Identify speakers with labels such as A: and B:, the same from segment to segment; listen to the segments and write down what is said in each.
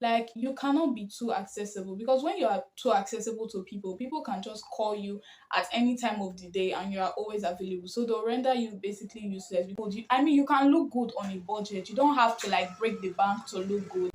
A: Like you cannot be too accessible because when you are too accessible to people, people can just call you at any time of the day and you are always available. So they'll render you basically useless because you can look good on a budget. You don't have to like break the bank to look good.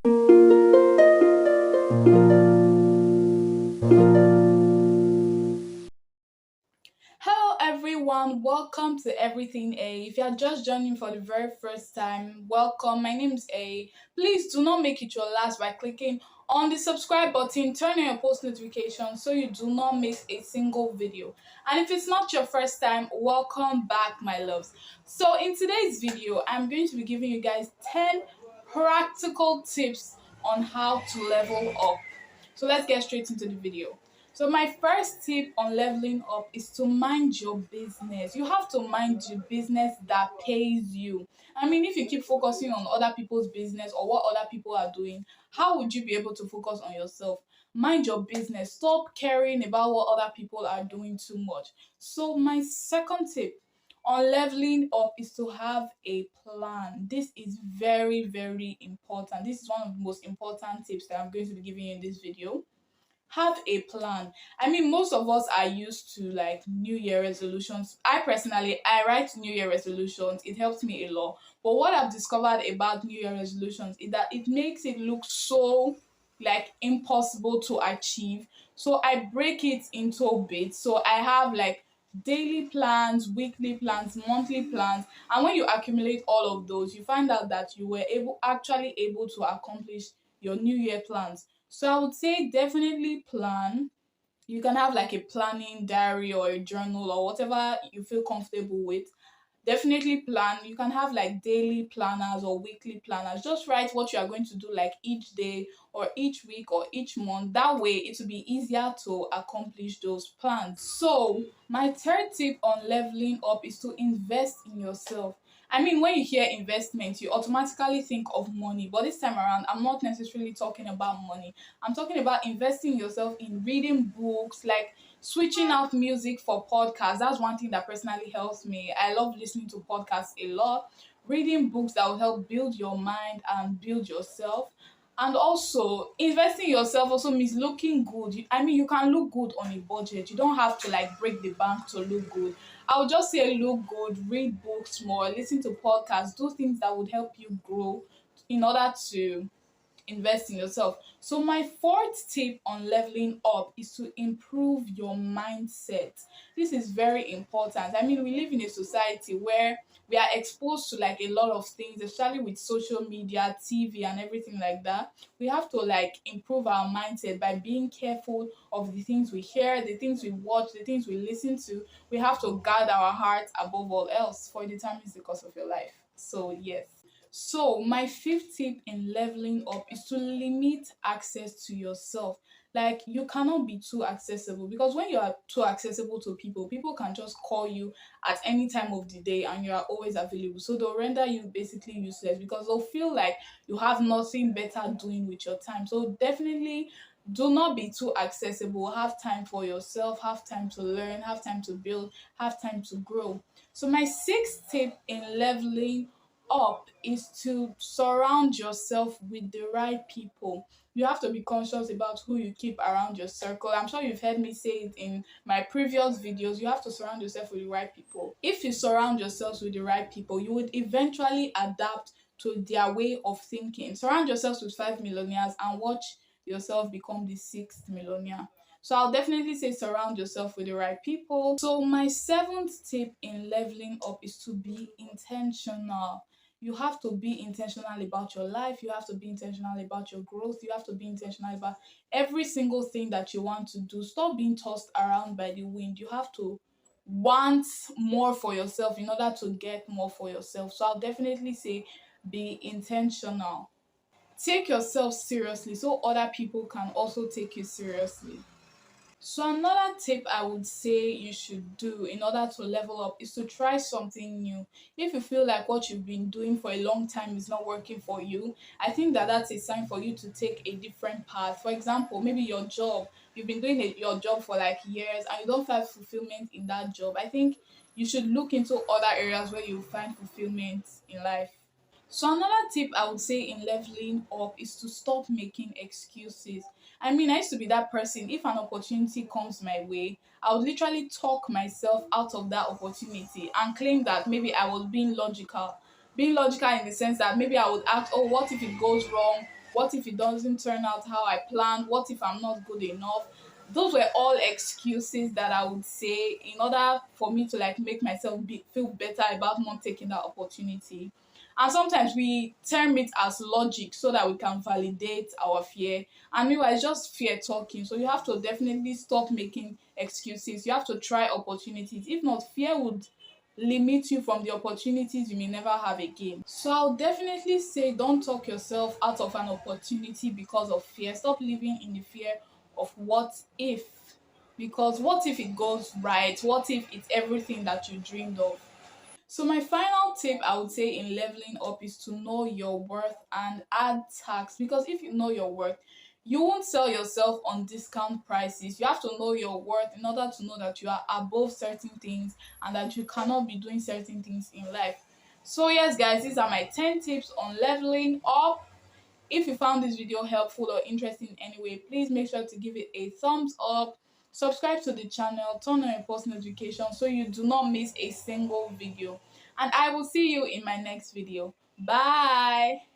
A: Hello everyone, welcome to Everything A. If you are just joining for the very first time, welcome. My name is A. Please do not make it your last by clicking on the subscribe button, turn on your post notifications so you do not miss a single video. And if it's not your first time, welcome back, my loves. So in today's video, I'm going to be giving you guys 10 practical tips on how to level up. So let's get straight into the video. So my first tip on leveling up is to mind your business. You have to mind the business that pays you. If you keep focusing on other people's business or what other people are doing, how would you be able to focus on yourself? Mind your business. Stop caring about what other people are doing too much. So my second tip on leveling up is to have a plan. This is very, very important. This is one of the most important tips that I'm going to be giving you in this video. Have a plan. Most of us are used to like New Year resolutions. I write New Year resolutions. It helps me a lot. But what I've discovered about New Year resolutions is that it makes it look so like impossible to achieve. So I break it into bits. So I have like daily plans, weekly plans, monthly plans, and when you accumulate all of those, you find out that you were able to accomplish your New Year plans. So I would say definitely plan. You can have like a planning diary or a journal or whatever you feel comfortable with. Definitely plan. You can have like daily planners or weekly planners. Just write what you are going to do like each day or each week or each month. That way it will be easier to accomplish those plans. So my third tip on leveling up is to invest in yourself. When you hear investment, you automatically think of money, but this time around, I'm not necessarily talking about money. I'm talking about investing in yourself in reading books, like switching out music for podcasts. That's one thing that personally helps me. I love listening to podcasts a lot. Reading books that will help build your mind and build yourself. And also, investing in yourself also means looking good. You can look good on a budget. You don't have to like break the bank to look good. I would just say look good, read books more, listen to podcasts, do things that would help you grow in order to invest in yourself. So my fourth tip on leveling up is to improve your mindset. This is very important. We live in a society where we are exposed to like a lot of things, especially with social media, TV, and everything like that. We have to like improve our mindset by being careful of the things we hear, the things we watch, the things we listen to. We have to guard our hearts above all else, for it determines the course of your life. So yes. So, my fifth tip in leveling up is to limit access to yourself. Like, you cannot be too accessible because when you are too accessible to people, people can just call you at any time of the day and you are always available. So, they'll render you basically useless because they'll feel like you have nothing better doing with your time. So, definitely do not be too accessible. Have time for yourself, have time to learn, have time to build, have time to grow. So, my sixth tip in leveling up is to surround yourself with the right people. You have to be conscious about who you keep around your circle. I'm sure you've heard me say it in my previous videos. You have to surround yourself with the right people. If you surround yourselves with the right people, you would eventually adapt to their way of thinking. Surround yourselves with 5 millionaires and watch yourself become the sixth millionaire. So I'll definitely say surround yourself with the right people. So my seventh tip in leveling up is to be intentional. You have to be intentional about your life. You have to be intentional about your growth. You have to be intentional about every single thing that you want to do. Stop being tossed around by the wind. You have to want more for yourself in order to get more for yourself. So I'll definitely say be intentional. Take yourself seriously so other people can also take you seriously. So another tip I would say you should do in order to level up is to try something new. If you feel like what you've been doing for a long time is not working for you, I think that that's a sign for you to take a different path. For example, maybe your job, you've been doing your job for like years and you don't find fulfillment in that job. I think you should look into other areas where you find fulfillment in life. So another tip I would say in leveling up is to stop making excuses. I mean, I used to be that person. If an opportunity comes my way, I would literally talk myself out of that opportunity and claim that maybe I was being logical. Being logical in the sense that maybe I would ask, oh, what if it goes wrong? What if it doesn't turn out how I planned? What if I'm not good enough? Those were all excuses that I would say in order for me to like make myself feel better about not taking that opportunity. And sometimes we term it as logic so that we can validate our fear. And meanwhile, it's just fear talking. So you have to definitely stop making excuses. You have to try opportunities. If not, fear would limit you from the opportunities you may never have again. So I'll definitely say don't talk yourself out of an opportunity because of fear. Stop living in the fear of what if. Because what if it goes right? What if it's everything that you dreamed of? So my final tip I would say in leveling up is to know your worth and add tax, because if you know your worth, you won't sell yourself on discount prices. You have to know your worth in order to know that you are above certain things and that you cannot be doing certain things in life. So yes guys, these are my 10 tips on leveling up. If you found this video helpful or interesting in any way, please make sure to give it a thumbs up, subscribe to the channel, turn on your post notifications so you do not miss a single video. And I will see you in my next video. Bye!